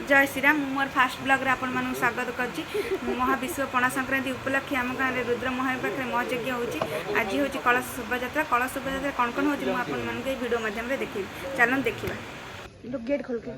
जय श्रीराम मोर fast blog रे आपण मानू स्वागत करछि। महाविश्व पणा संक्रांति उपलक्षे आम गाँव में रुद्र महावी पाखे महयज्ञ होची। आज हूँ कलश शोभायात्रा। कलश शोभायात्रा कौन कौन होची आपण मानके वीडियो माध्यम रे देखि चलन देखिबा। गेट खोल के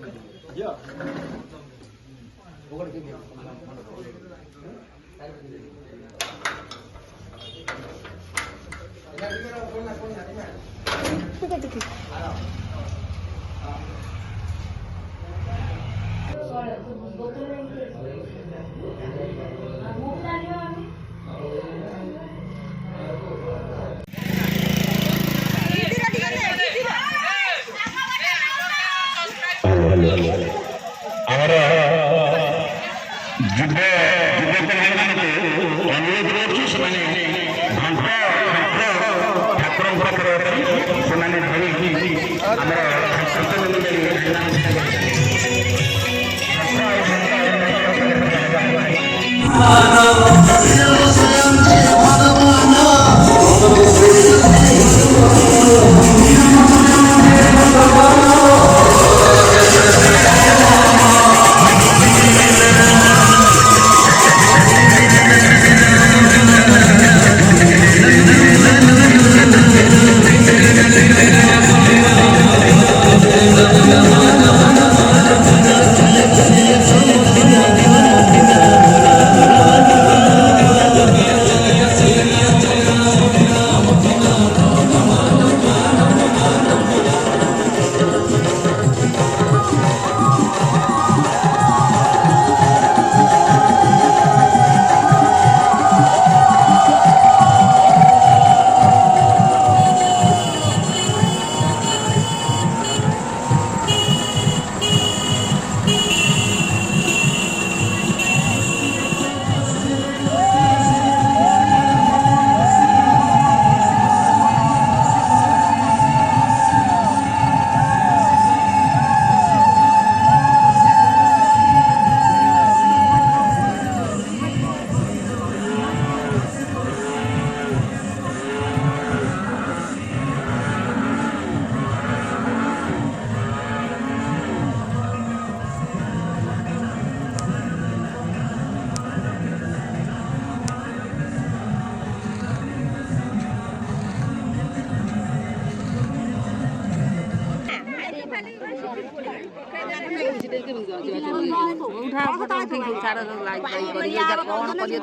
उठा फोटो उठेई सारा लाइक करिए जा कोन करिए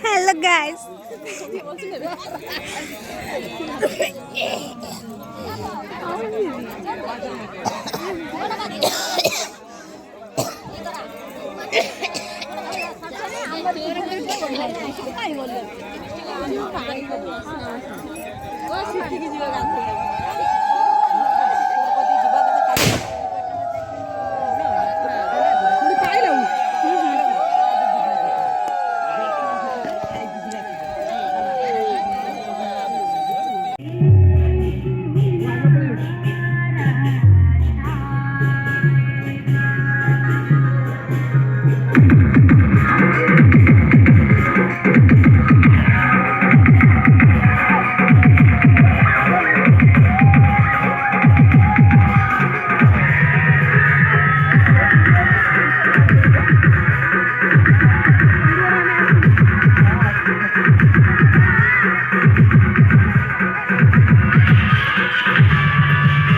Hello guys.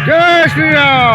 जय श्री राम।